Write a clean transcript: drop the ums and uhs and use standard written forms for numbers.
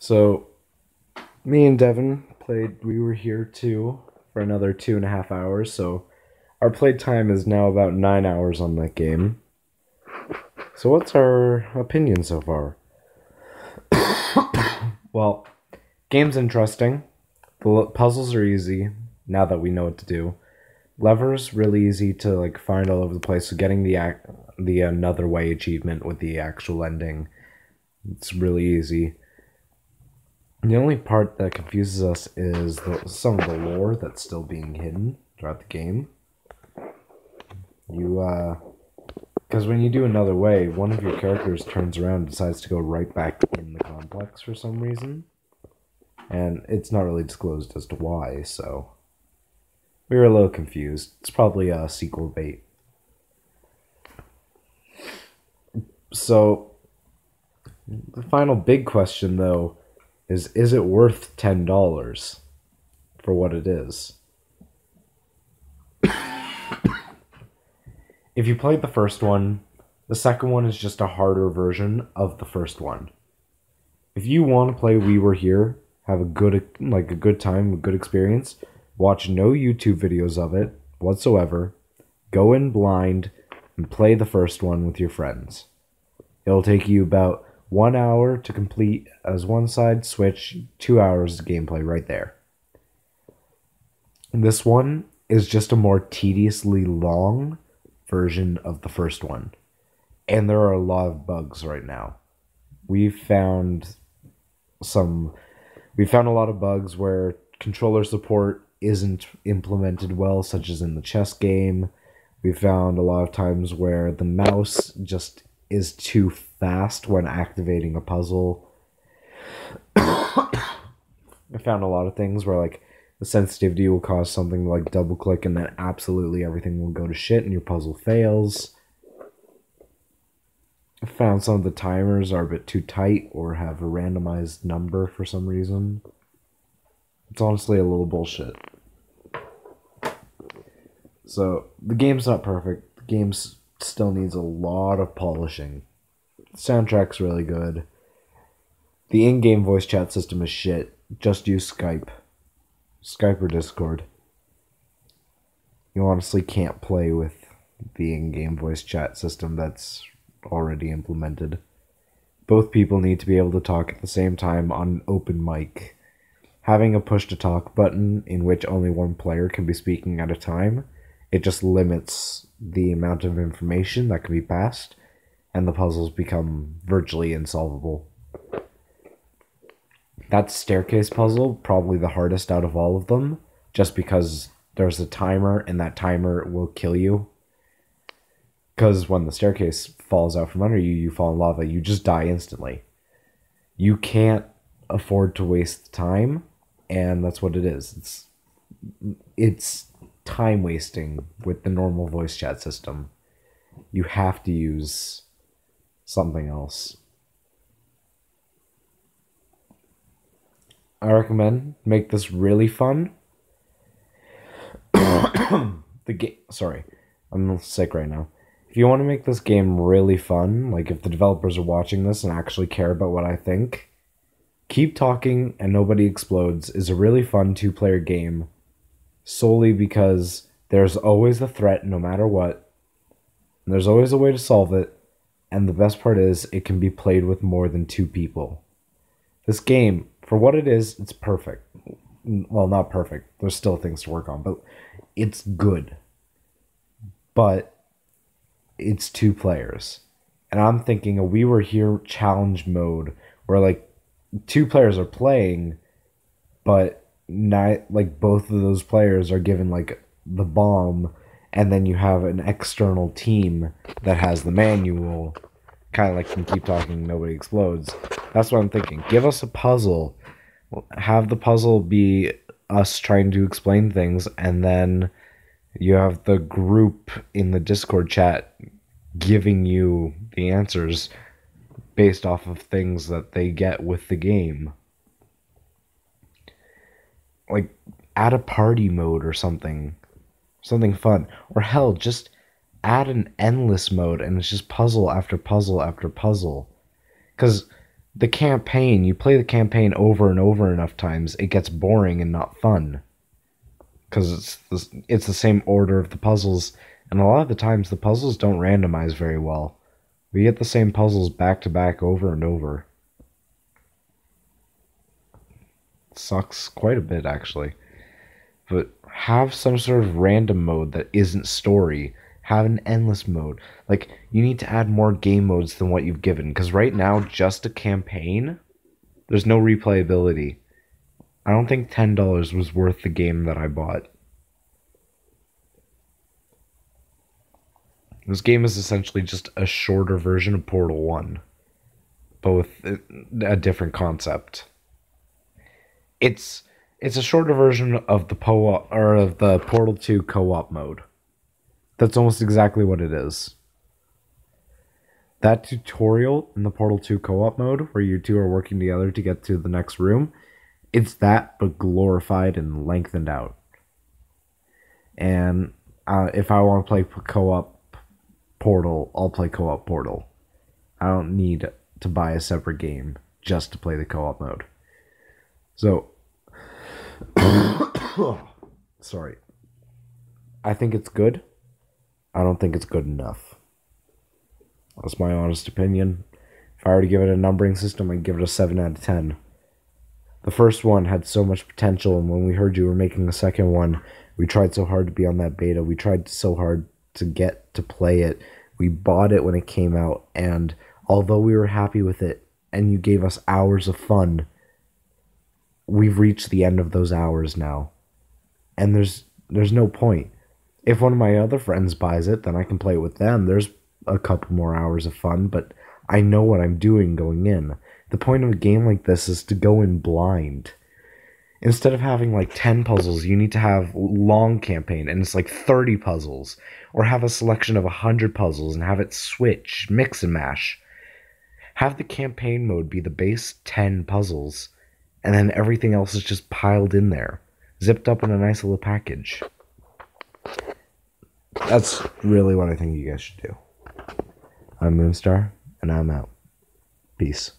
So, me and Devin played, we were here too for another 2.5 hours. So, our play time is now about 9 hours on that game. So, what's our opinion so far? Well, game's interesting. The puzzles are easy now that we know what to do. Levers really easy to like find all over the place. So, getting the another way achievement with the actual ending, it's really easy. The only part that confuses us is some of the lore that's still being hidden throughout the game. Because when you do another way, one of your characters turns around and decides to go right back in the complex for some reason. And it's not really disclosed as to why, so we were a little confused. It's probably a sequel bait. So, the final big question, though, is it worth $10 for what it is? If you played the first one, the second one is just a harder version of the first one. If you want to play We Were Here, have a good time, a good experience, watch no YouTube videos of it whatsoever, go in blind and play the first one with your friends. It'll take you about 1 hour to complete as one side switch, 2 hours of gameplay right there. This one is just a more tediously long version of the first one. And there are a lot of bugs right now. We've found a lot of bugs where controller support isn't implemented well, such as in the chess game. We found a lot of times where the mouse just is too fast when activating a puzzle. I found a lot of things where like the sensitivity will cause something like double click and then absolutely everything will go to shit and your puzzle fails. I found some of the timers are a bit too tight or have a randomized number for some reason. It's honestly a little bullshit. So, the game's not perfect. The game still needs a lot of polishing. The soundtrack's really good. The in-game voice chat system is shit. Just use Skype. Skype or Discord. You honestly can't play with the in-game voice chat system that's already implemented. Both people need to be able to talk at the same time on open mic. Having a push-to-talk button in which only one player can be speaking at a time, it just limits the amount of information that can be passed, and the puzzles become virtually insolvable. That staircase puzzle, probably the hardest out of all of them, just because there's a timer, and that timer will kill you. Because when the staircase falls out from under you, you fall in lava, you just die instantly. You can't afford to waste time, and that's what it is. It's time wasting with the normal voice chat system. You have to use something else. I recommend make this really fun. Sorry, I'm sick right now. If you want to make this game really fun, like if the developers are watching this and actually care about what I think, Keep Talking and Nobody Explodes is a really fun two-player game solely because there's always a threat no matter what. And there's always a way to solve it, and the best part is it can be played with more than two people. This game, for what it is, it's perfect. Well, not perfect. There's still things to work on, but it's good. But it's two players. And I'm thinking a We Were Here challenge mode where like two players are playing, but not like both of those players are given like the bomb, and then you have an external team that has the manual, kind of like from Keep Talking Nobody Explodes. That's what I'm thinking. Give us a puzzle. Have the puzzle be us trying to explain things, and then you have the group in the Discord chat giving you the answers based off of things that they get with the game. Like, add a party mode or something. Something fun. Or hell, just add an endless mode and it's just puzzle after puzzle after puzzle. Because The campaign, you play the campaign over and over enough times, it gets boring and not fun. Because it's the same order of the puzzles, and a lot of the times the puzzles don't randomize very well. We get the same puzzles back to back over and over. It sucks quite a bit, actually. But have some sort of random mode that isn't story. Have an endless mode. Like, you need to add more game modes than what you've given. Because right now, just a campaign, there's no replayability. I don't think $10 was worth the game that I bought. This game is essentially just a shorter version of Portal 1. But with a different concept. It's a shorter version of the Portal 2 co-op mode. That's almost exactly what it is. That tutorial in the Portal 2 co-op mode, where you two are working together to get to the next room, it's that, but glorified and lengthened out. And if I want to play co-op Portal, I'll play co-op Portal. I don't need to buy a separate game just to play the co-op mode. So, sorry. I think it's good. I don't think it's good enough. That's my honest opinion. If I were to give it a numbering system, I'd give it a 7 out of 10. The first one had so much potential, and when we heard you were making the second one, we tried so hard to be on that beta. We tried so hard to get to play it. We bought it when it came out, and although we were happy with it, and you gave us hours of fun, we've reached the end of those hours now. And there's no point. If one of my other friends buys it, then I can play it with them. There's a couple more hours of fun, but I know what I'm doing going in. The point of a game like this is to go in blind. Instead of having like 10 puzzles, you need to have long campaign, and it's like 30 puzzles. Or have a selection of 100 puzzles and have it switch, mix and mash. Have the campaign mode be the base 10 puzzles, and then everything else is just piled in there, zipped up in a nice little package. That's really what I think you guys should do. I'm Moonstar, and I'm out. Peace.